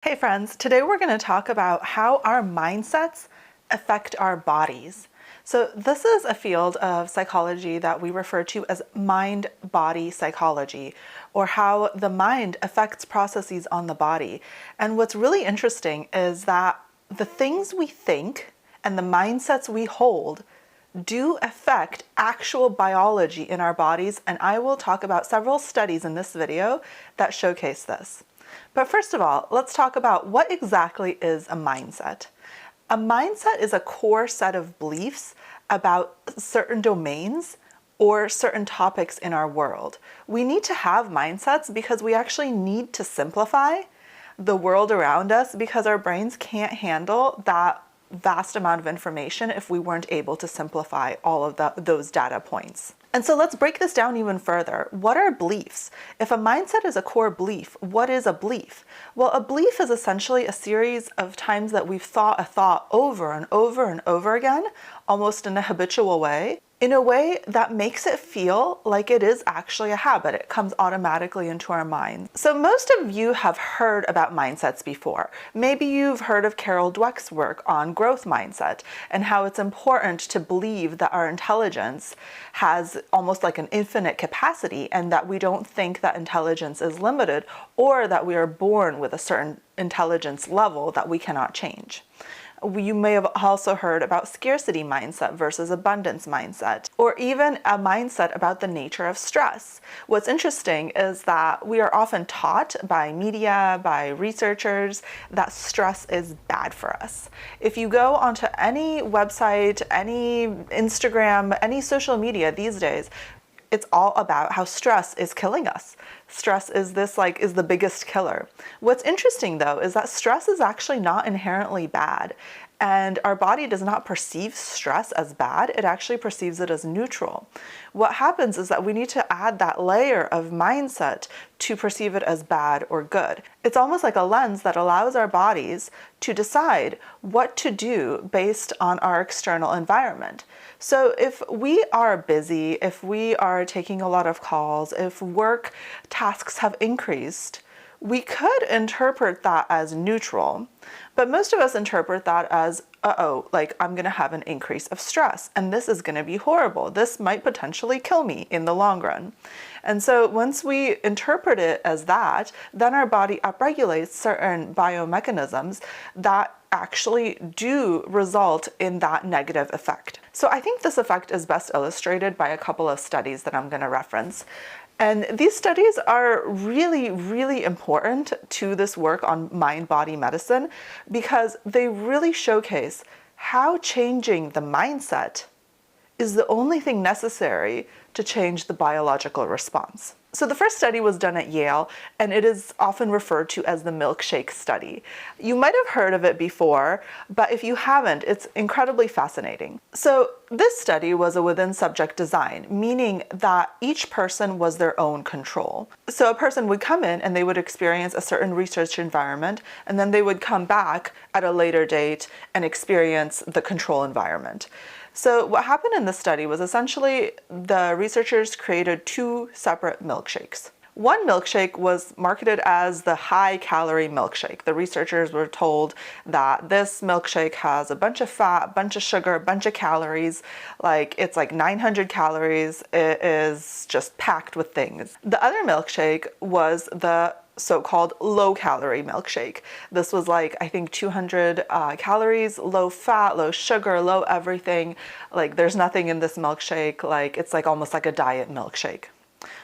Hey friends, today we're going to talk about how our mindsets affect our bodies. So this is a field of psychology that we refer to as mind-body psychology, or how the mind affects processes on the body. And what's really interesting is that the things we think and the mindsets we hold do affect actual biology in our bodies, and I will talk about several studies in this video that showcase this. But first of all, let's talk about what exactly is a mindset. A mindset is a core set of beliefs about certain domains or certain topics in our world. We need to have mindsets because we actually need to simplify the world around us, because our brains can't handle that vast amount of information if we weren't able to simplify all of those data points. And so let's break this down even further. What are beliefs? If a mindset is a core belief, what is a belief? Well, a belief is essentially a series of times that we've thought a thought over and over and over again, almost in a habitual way, in a way that makes it feel like it is actually a habit. It comes automatically into our mind. So most of you have heard about mindsets before. Maybe you've heard of Carol Dweck's work on growth mindset and how it's important to believe that our intelligence has almost like an infinite capacity, and that we don't think that intelligence is limited, or that we are born with a certain intelligence level that we cannot change. You may have also heard about scarcity mindset versus abundance mindset, or even a mindset about the nature of stress. What's interesting is that we are often taught by media, by researchers, that stress is bad for us. If you go onto any website, any Instagram, any social media these days, it's all about how stress is killing us. Stress is the biggest killer. What's interesting though is that stress is actually not inherently bad, and our body does not perceive stress as bad. It actually perceives it as neutral. What happens is that we need to add that layer of mindset to perceive it as bad or good. It's almost like a lens that allows our bodies to decide what to do based on our external environment. So if we are busy, if we are taking a lot of calls, if work tasks have increased, we could interpret that as neutral, but most of us interpret that as, like I'm gonna have an increase of stress and this is gonna be horrible. This might potentially kill me in the long run. And so once we interpret it as that, then our body upregulates certain biomechanisms that actually do result in that negative effect. So I think this effect is best illustrated by a couple of studies that I'm going to reference. And these studies are really, really important to this work on mind-body medicine, because they really showcase how changing the mindset is the only thing necessary to change the biological response. So the first study was done at Yale, and it is often referred to as the milkshake study. You might have heard of it before, but if you haven't, it's incredibly fascinating. So this study was a within-subject design, meaning that each person was their own control. So a person would come in and they would experience a certain research environment, and then they would come back at a later date and experience the control environment. So what happened in this study was essentially the researchers created two separate milkshakes. One milkshake was marketed as the high-calorie milkshake. The researchers were told that this milkshake has a bunch of fat, a bunch of sugar, a bunch of calories, it's like 900 calories. It is just packed with things. The other milkshake was the so-called low-calorie milkshake. This was I think 200 calories, low fat, low sugar, low everything. There's nothing in this milkshake. It's almost like a diet milkshake.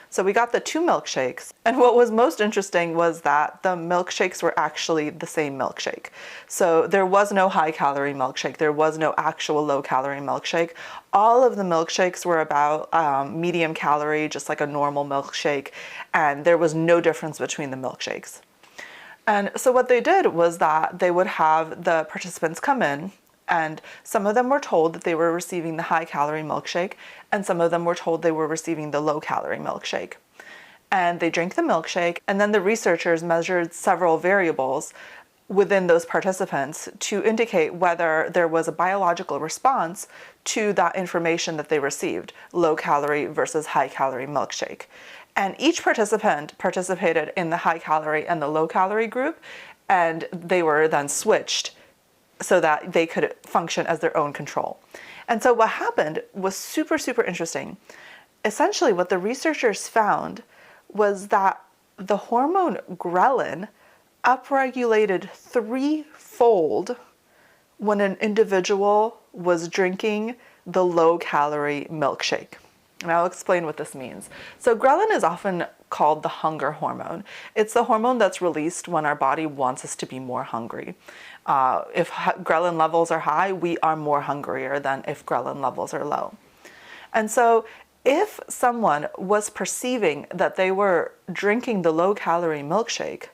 So we got the two milkshakes, and what was most interesting was that the milkshakes were actually the same milkshake. So there was no high-calorie milkshake, there was no actual low-calorie milkshake. All of the milkshakes were about medium calorie, just like a normal milkshake, and there was no difference between the milkshakes. And so what they did was that they would have the participants come in, and some of them were told that they were receiving the high-calorie milkshake, and some of them were told they were receiving the low-calorie milkshake. And they drank the milkshake, and then the researchers measured several variables within those participants to indicate whether there was a biological response to that information that they received, low-calorie versus high-calorie milkshake. And each participant participated in the high-calorie and the low-calorie group, and they were then switched so that they could function as their own control. And so what happened was super, super interesting. Essentially, what the researchers found was that the hormone ghrelin upregulated threefold when an individual was drinking the low-calorie milkshake. And I'll explain what this means. So ghrelin is often called the hunger hormone. It's the hormone that's released when our body wants us to be more hungry. If ghrelin levels are high, we are more hungrier than if ghrelin levels are low. And so if someone was perceiving that they were drinking the low-calorie milkshake,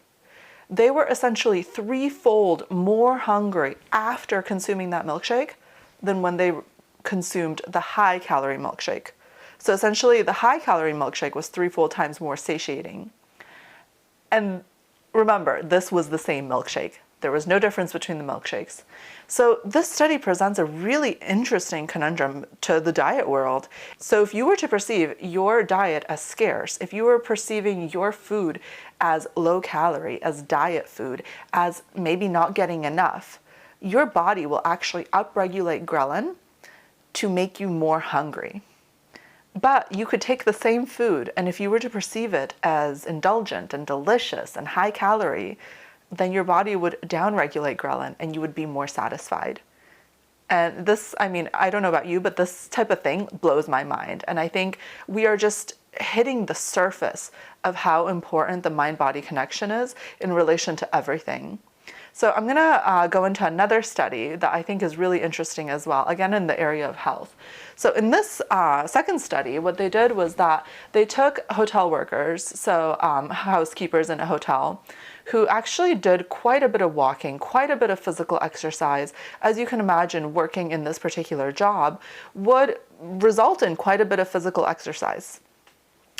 they were essentially threefold more hungry after consuming that milkshake than when they consumed the high-calorie milkshake. So essentially, the high-calorie milkshake was threefold times more satiating. And remember, this was the same milkshake. There was no difference between the milkshakes. So this study presents a really interesting conundrum to the diet world. So if you were to perceive your diet as scarce, if you were perceiving your food as low calorie, as diet food, as maybe not getting enough, your body will actually upregulate ghrelin to make you more hungry. But you could take the same food, and if you were to perceive it as indulgent and delicious and high calorie, then your body would downregulate ghrelin and you would be more satisfied. And this, I mean, I don't know about you, but this type of thing blows my mind. And I think we are just hitting the surface of how important the mind-body connection is in relation to everything. So I'm gonna go into another study that I think is really interesting as well, again in the area of health. So in this second study, what they did was that they took hotel workers, so housekeepers in a hotel, who actually did quite a bit of walking, quite a bit of physical exercise. As you can imagine, working in this particular job would result in quite a bit of physical exercise.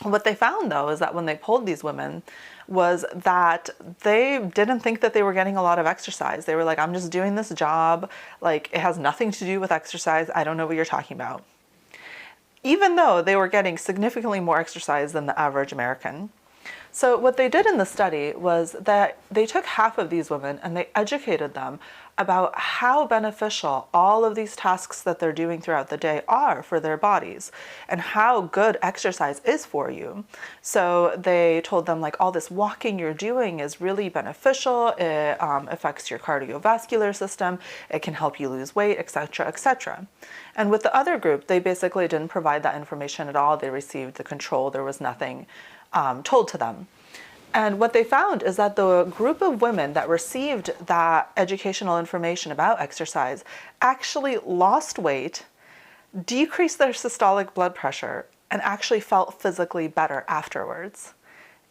What they found, though, is that when they polled these women, was that they didn't think that they were getting a lot of exercise. They were like, I'm just doing this job. Like, it has nothing to do with exercise. I don't know what you're talking about. Even though they were getting significantly more exercise than the average American. So what they did in the study was that they took half of these women and they educated them about how beneficial all of these tasks that they're doing throughout the day are for their bodies and how good exercise is for you. So they told them, like, all this walking you're doing is really beneficial. It affects your cardiovascular system. It can help you lose weight, etc., etc. And with the other group, they basically didn't provide that information at all. They received the control. There was nothing told to them. And what they found is that the group of women that received that educational information about exercise actually lost weight, decreased their systolic blood pressure, and actually felt physically better afterwards.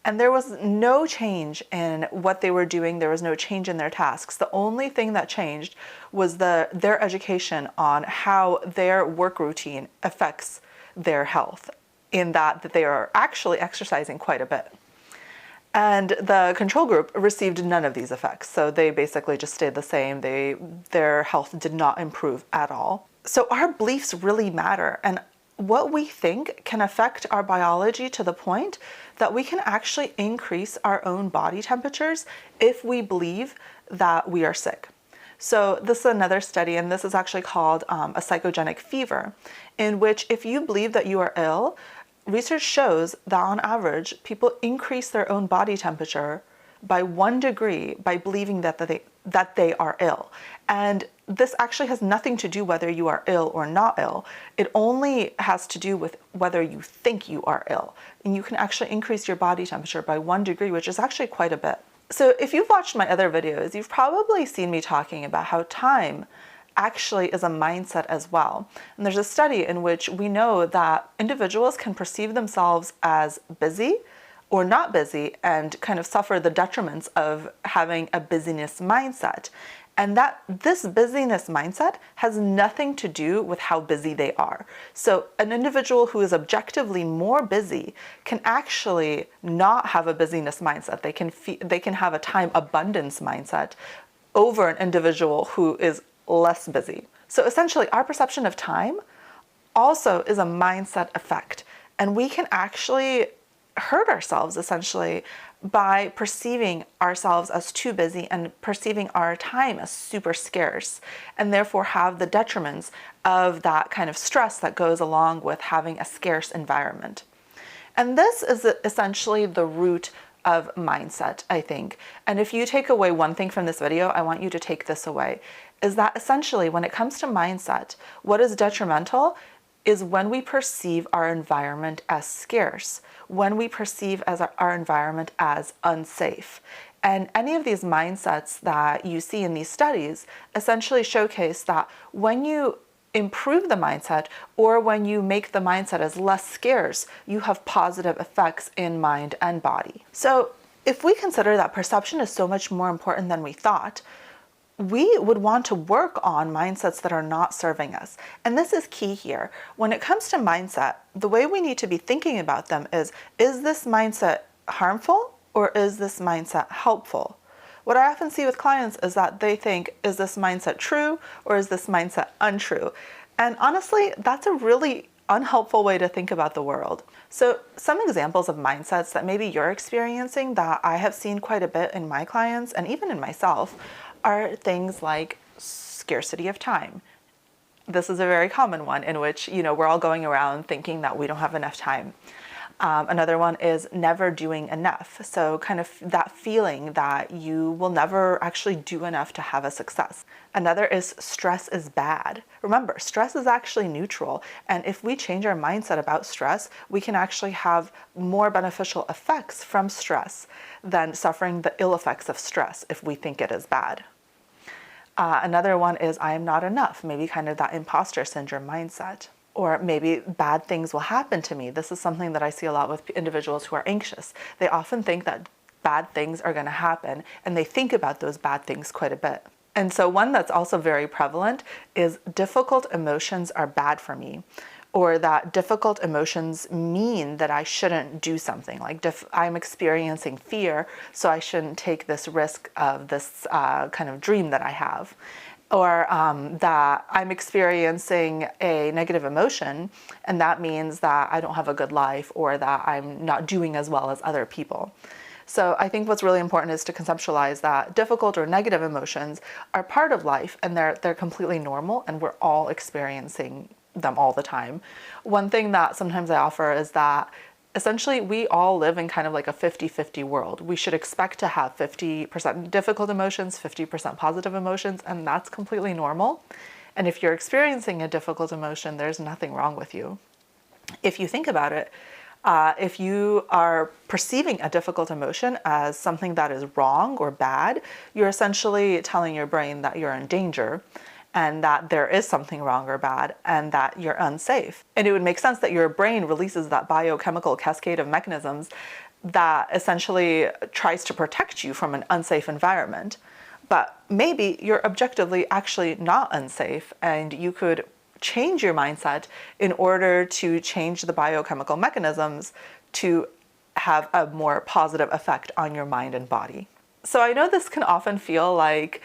And there was no change in what they were doing. There was no change in their tasks. The only thing that changed was their education on how their work routine affects their health, in that they are actually exercising quite a bit. And the control group received none of these effects. So they basically just stayed the same. Their health did not improve at all. So our beliefs really matter. And what we think can affect our biology to the point that we can actually increase our own body temperatures if we believe that we are sick. So this is another study, and this is actually called a psychogenic fever, in which if you believe that you are ill, research shows that on average, people increase their own body temperature by 1 degree by believing that they are ill. And this actually has nothing to do whether you are ill or not ill. It only has to do with whether you think you are ill. And you can actually increase your body temperature by 1 degree, which is actually quite a bit. So if you've watched my other videos, you've probably seen me talking about how time actually is a mindset as well. And there's a study in which we know that individuals can perceive themselves as busy or not busy and kind of suffer the detriments of having a busyness mindset. And that this busyness mindset has nothing to do with how busy they are. So an individual who is objectively more busy can actually not have a busyness mindset. They can have a time abundance mindset over an individual who is less busy. So essentially, our perception of time also is a mindset effect. And we can actually hurt ourselves essentially by perceiving ourselves as too busy and perceiving our time as super scarce, and therefore have the detriments of that kind of stress that goes along with having a scarce environment. And this is essentially the root of mindset, I think. And if you take away one thing from this video, I want you to take this away, is that essentially when it comes to mindset, what is detrimental is when we perceive our environment as scarce, when we perceive as our environment as unsafe. And any of these mindsets that you see in these studies essentially showcase that when you improve the mindset, or when you make the mindset as less scarce, you have positive effects in mind and body. So if we consider that perception is so much more important than we thought, we would want to work on mindsets that are not serving us. And this is key here. When it comes to mindset, the way we need to be thinking about them is this mindset harmful or is this mindset helpful? What I often see with clients is that they think, is this mindset true or is this mindset untrue? And honestly, that's a really unhelpful way to think about the world. So some examples of mindsets that maybe you're experiencing that I have seen quite a bit in my clients and even in myself are things like scarcity of time. This is a very common one in which, we're all going around thinking that we don't have enough time. Another one is never doing enough. So kind of that feeling that you will never actually do enough to have a success. Another is stress is bad. Remember, stress is actually neutral. And if we change our mindset about stress, we can actually have more beneficial effects from stress than suffering the ill effects of stress if we think it is bad. Another one is I am not enough, maybe kind of that imposter syndrome mindset. Or maybe bad things will happen to me. This is something that I see a lot with individuals who are anxious. They often think that bad things are going to happen, and they think about those bad things quite a bit. And so one that's also very prevalent is difficult emotions are bad for me, or that difficult emotions mean that I shouldn't do something. Like I'm experiencing fear, so I shouldn't take this risk of this kind of dream that I have. Or that I'm experiencing a negative emotion, and that means that I don't have a good life or that I'm not doing as well as other people. So I think what's really important is to conceptualize that difficult or negative emotions are part of life, and they're completely normal, and we're all experiencing them all the time. One thing that sometimes I offer is that essentially, we all live in kind of like a 50-50 world. We should expect to have 50% difficult emotions, 50% positive emotions, and that's completely normal. And if you're experiencing a difficult emotion, there's nothing wrong with you. If you think about it, if you are perceiving a difficult emotion as something that is wrong or bad, you're essentially telling your brain that you're in danger, and that there is something wrong or bad, and that you're unsafe. And it would make sense that your brain releases that biochemical cascade of mechanisms that essentially tries to protect you from an unsafe environment. But maybe you're objectively actually not unsafe, and you could change your mindset in order to change the biochemical mechanisms to have a more positive effect on your mind and body. So I know this can often feel like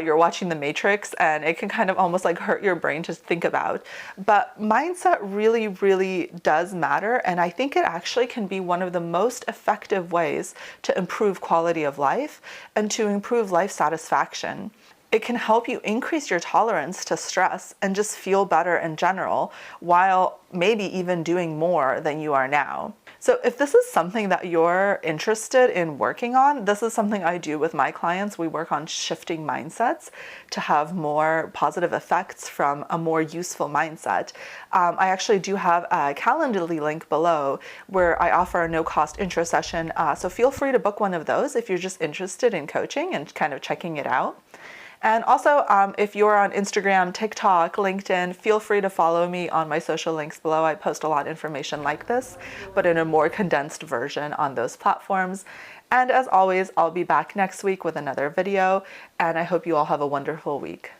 you're watching The Matrix, and it can kind of almost like hurt your brain to think about. But mindset really, really does matter. And I think it actually can be one of the most effective ways to improve quality of life and to improve life satisfaction. It can help you increase your tolerance to stress and just feel better in general, while maybe even doing more than you are now. So if this is something that you're interested in working on, this is something I do with my clients. We work on shifting mindsets to have more positive effects from a more useful mindset. I actually do have a Calendly link below where I offer a no-cost intro session. So feel free to book one of those if you're just interested in coaching and kind of checking it out. And also, if you're on Instagram, TikTok, LinkedIn, feel free to follow me on my social links below. I post a lot of information like this, but in a more condensed version on those platforms. And as always, I'll be back next week with another video, and I hope you all have a wonderful week.